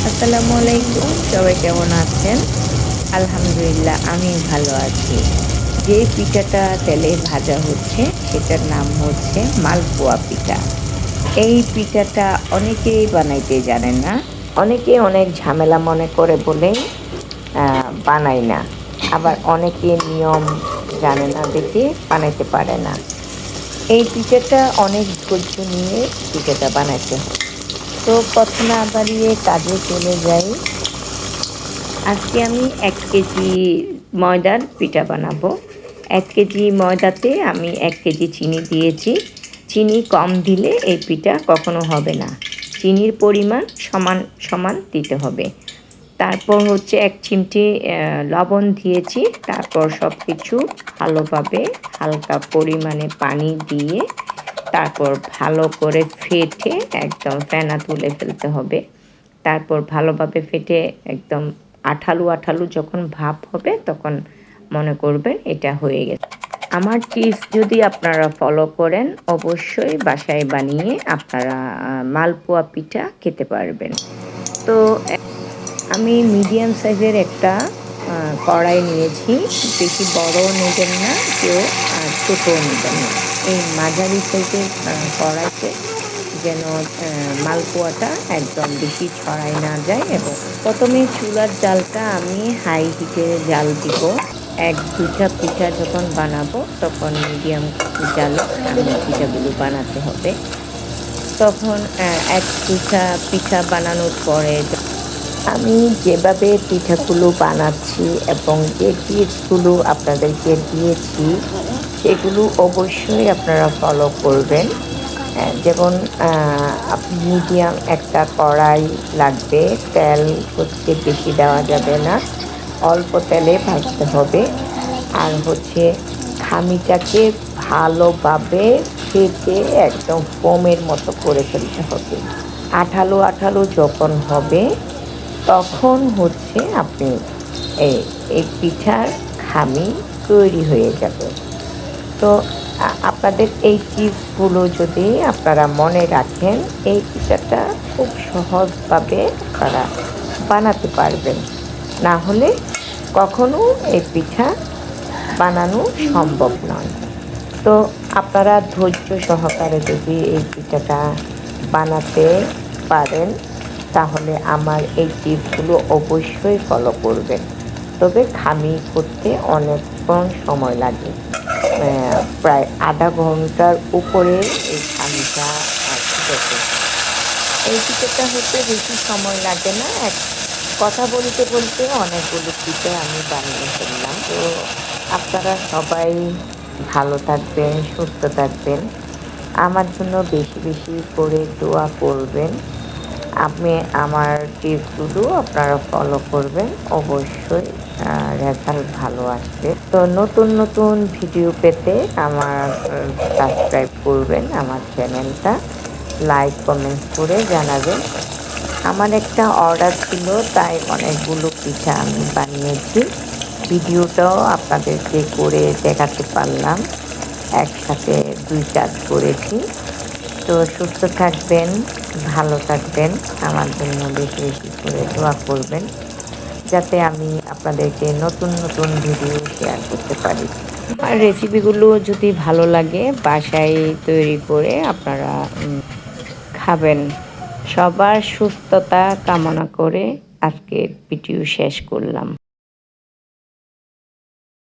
আসসালামু আলাইকুম, সবাই কেমন আছেন? আলহামদুলিল্লাহ আমি ভালো আছি। যে পিঠাটা তেলে ভাজা হচ্ছে সেটার নাম হচ্ছে মালপোয়া পিঠা। এই পিঠাটা অনেকেই বানাইতে জানে না। অনেকে অনেক ঝামেলা মনে করে বলেই বানায় না। আবার অনেকে নিয়ম জানে না দেখে বানাইতে পারে না। এই পিঠাটা অনেক ধৈর্য নিয়ে পিঠাটা বানাইতে হয়। তো কথা না বাড়িয়ে কাজে চলে যাই। আজকে আমি ১ কেজি ময়দার পিঠা বানাবো। ১ কেজি ময়দাতে আমি ১ কেজি চিনি দিয়েছি। চিনি কম দিলে এই পিঠা কখনো হবে না। চিনির পরিমাণ সমান সমান দিতে হবে। তারপর হচ্ছে ১ চিমটি লবণ দিয়েছি। তারপর সব কিছু ভালোভাবে হালকা পরিমাণে পানি দিয়ে তারপর ভালো করে ফেটে একদম ফেনা তুলে ফেলতে হবে। তারপর ভালোভাবে ফেটে একদম আঠালো আঠালো যখন ভাপ হবে তখন মনে করবেন এটা হয়ে গেছে। আমার টিপস যদি আপনারা ফলো করেন অবশ্যই বাসায় বানিয়ে আপনারা মালপোয়া পিঠা খেতে পারবেন। তো আমি মিডিয়াম সাইজের একটা কড়াই নিয়েছি। বেশি বড়ও নেবেন না কেউ, আর ছোটও নেবেন না। এই মাঝারি সাইজের কড়াইতে যেন মালপোয়াটা একদম বেশি ছড়ায় না যায়। এবং প্রথমে চুলার জালটা আমি হাই হিটে জাল দিব। ১-২টা পিঠা যখন বানাবো তখন মিডিয়াম জালে আমি পিঠাগুলো বানাতে হবে। তখন ১-২টা পিঠা বানানোর পরে আমি যেভাবে পিঠাগুলো বানাচ্ছি এবং যে টিপসগুলো আপনাদেরকে দিয়েছি সেগুলো অবশ্যই আপনারা ফলো করবেন। যেমন মিডিয়াম একটা কড়াই লাগবে। তেল হচ্ছে বেশি দেওয়া যাবে না, অল্প তেলে ভাজতে হবে। আর হচ্ছে খামিটাকে ভালোভাবে ফেটে একদম ফোমের মতো করে ফেলতে হবে। আঠালো আঠালো যখন হবে তখন হচ্ছে আপনি এই পিঠার খামি তৈরি হয়ে যাবে। তো আপনাদের এই টিপসগুলো যদি আপনারা মনে রাখেন এই পিঠাটা খুব সহজভাবে আপনারা বানাতে পারবেন। না হলে কখনো এই পিঠা বানানো সম্ভব নয়। তো আপনারা ধৈর্য সহকারে যদি এই পিঠাটা বানাতে পারেন তাহলে আমার এই টিপসগুলো অবশ্যই ফলো করবেন। তবে খামি করতে অনেকক্ষণ সময় লাগে, প্রায় আধা ঘন্টার উপরে এই খামিটা ফুটেছে। এই পিঠাটা হতে বেশি সময় লাগে না। কথা বলতে বলতে অনেকগুলো পিঠে আমি বানিয়ে ফেললাম। তো আপনারা সবাই ভালো থাকবেন, সুস্থ থাকবেন। আমার জন্য বেশি বেশি করে দোয়া করবেন। আপনি আমার টিপসগুলো আপনারা ফলো করবেন, অবশ্যই রেজাল্ট ভালো আসবে। তো নতুন নতুন ভিডিও পেতে আমার সাবস্ক্রাইব করবেন আমার চ্যানেলটা, লাইক কমেন্টস করে জানাবেন। আমার একটা অর্ডার ছিল তাই অনেকগুলো পিঠা আমি বানিয়েছি। ভিডিওটাও আপনাদেরকে করে দেখাতে পারলাম। একসাথে ২ কাজ করেছি। তো সুস্থ থাকবেন, ভালো থাকবেন। আমার জন্য বেশি বেশি করে দোয়া করবেন যাতে আমি আপনাদেরকে নতুন নতুন ভিডিও শেয়ার করতে পারি। আর রেসিপিগুলো যদি ভালো লাগে বাসায় তৈরি করে আপনারা খাবেন। সবার সুস্থতা কামনা করে আজকের ভিডিও শেষ করলাম।